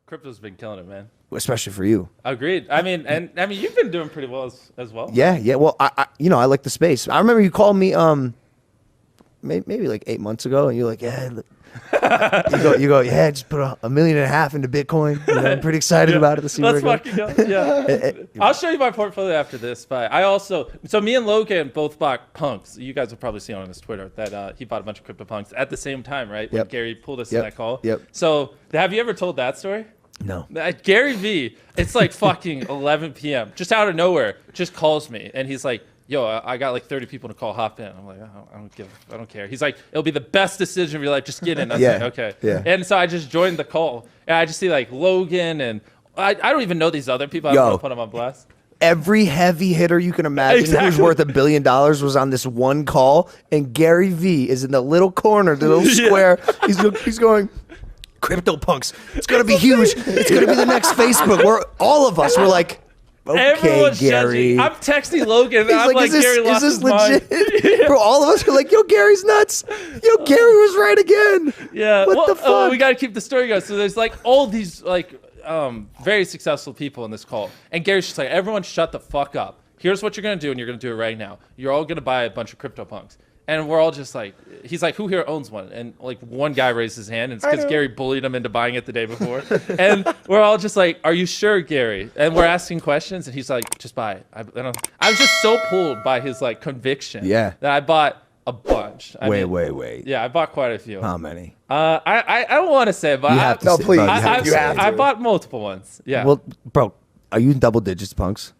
Crypto's been killing it, man. Especially for you. Agreed. I mean, you've been doing pretty well as well. Yeah. Well, I I like the space. I remember you called me maybe like 8 months ago, and you're like, yeah. you go, yeah, just put $1.5 million into Bitcoin. You know, I'm pretty excited about it. To see Let's where it fucking go. Yeah. I'll show you my portfolio after this, but so me and Logan both bought punks. You guys will probably see on his Twitter that he bought a bunch of crypto punks at the same time, right? When Gary pulled us in that call. Yep. So have you ever told that story? No. Gary V, it's like fucking 11 p.m. just out of nowhere, just calls me and he's like, yo, I got like 30 people to call, hop in. I'm like, I don't care. He's like, it'll be the best decision of your life. Just get in. I was like, okay. Yeah. And so I just joined the call and I just see like Logan and I don't even know these other people. I don't want to put them on blast. Every heavy hitter you can imagine who's worth $1 billion was on this one call, and Gary V is in the little corner, the little square. He's going, CryptoPunks. It's gonna be huge. It's gonna be the next Facebook. All of us were like, okay, everyone's Gary. Judging. I'm texting Logan. And I'm like, Gary lost is this his legit? mind. Bro, all of us are like, yo, Gary's nuts. Yo, Gary was right again. Yeah. What the fuck? We gotta keep the story going. So there's like all these like very successful people in this call, and Gary's just like, everyone shut the fuck up. Here's what you're gonna do, and you're gonna do it right now. You're all gonna buy a bunch of CryptoPunks. And we're all just like, he's like, who here owns one? And like one guy raised his hand, and it's because Gary bullied him into buying it the day before. And we're all just like, are you sure, Gary? And we're asking questions, and he's like, just buy it. I was just so pulled by his like conviction that I bought a bunch. Wait. Yeah, I bought quite a few. How many? I don't want to say, but you have to please. I bought multiple ones. Yeah. Well, bro, are you in double digits, punks?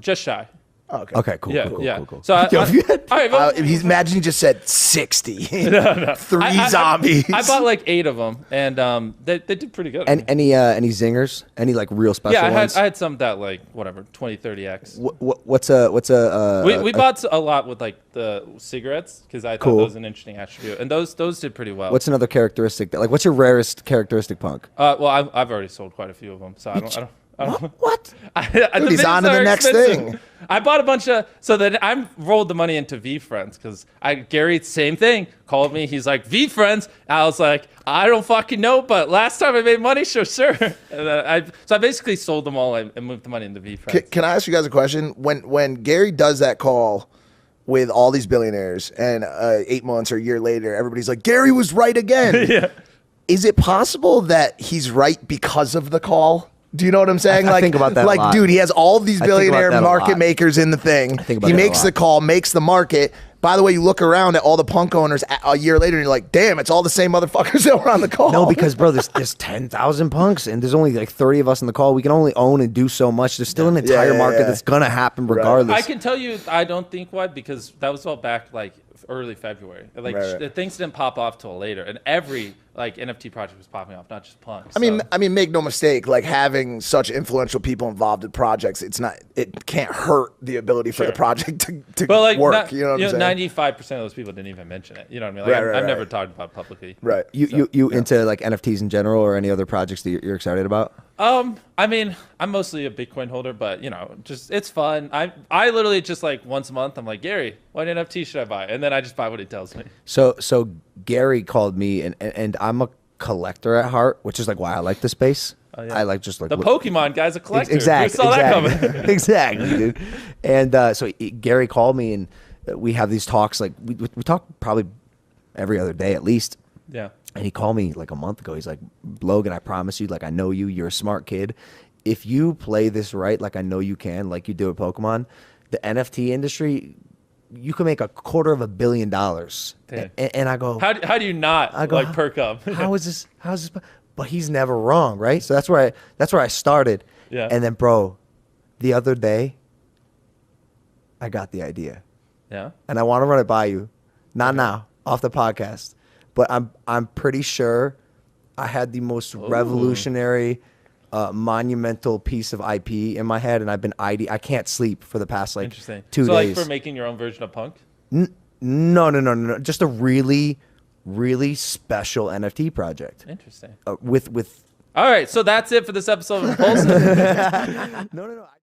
Just shy. Okay, cool. Yeah, cool. So imagine he just said 60. No. Three zombies. I bought like 8 of them, and they did pretty good. And any zingers? Any like real special ones? I had some that like whatever 20, 30x. What's a? We bought a lot with like the cigarettes because I thought that was an interesting attribute, and those did pretty well. What's another characteristic? What's your rarest characteristic, punk? Well, I've already sold quite a few of them, so I don't. What? Dude, he's on to the next thing. I bought a bunch of, so then I rolled the money into V Friends because Gary, same thing, called me. He's like, V Friends. I was like, I don't fucking know, but last time I made money, sure. And then so I basically sold them all and moved the money into V Friends. Can I ask you guys a question? When Gary does that call with all these billionaires and 8 months or a year later, everybody's like, Gary was right again. Yeah. Is it possible that he's right because of the call? Do you know what I'm saying? I think about that a lot. Dude, he has all these billionaire market makers in the thing. He makes the call, makes the market. By the way, you look around at all the punk owners a year later, and you're like, damn, it's all the same motherfuckers that were on the call. No, because, bro, there's 10,000 punks, and there's only like 30 of us on the call. We can only own and do so much. There's still an entire market that's going to happen regardless. I can tell you, I don't think why, because that was all back like early February. Like things didn't pop off till later, and every like NFT project was popping off, not just punks. I mean, make no mistake. Like having such influential people involved in projects, it can't hurt the ability for the project to work. You know what I'm saying? 95% of those people didn't even mention it. You know what I mean? Like I've never talked about it publicly. Right. You into like NFTs in general or any other projects that you're excited about? I mean, I'm mostly a Bitcoin holder, but you know, just it's fun. I literally just like once a month, I'm like, Gary, what NFT should I buy? And then I just buy what he tells me. So Gary called me, and I'm a collector at heart, which is like why I like the space. I like just like the Pokemon guy's a collector. Exactly. That coming. Exactly, dude. And so Gary called me, and we have these talks. Like we talk probably every other day at least. Yeah. And he called me like a month ago. He's like, Logan, I promise you, like I know you. You're a smart kid. If you play this right, like I know you can, like you do with Pokemon, the NFT industry, you can make $250 million. And I go, how do you not like perk up? How is this? But he's never wrong, right? So that's where I started. Yeah. And then, bro, the other day, I got the idea. Yeah. And I want to run it by you, not now, off the podcast, but I'm pretty sure I had the most revolutionary, monumental piece of IP in my head, and I've been I can't sleep for the past like 2 days. So like for making your own version of punk? No. Just a really, really special NFT project. Interesting. With. All right, so that's it for this episode of Impulsive. No.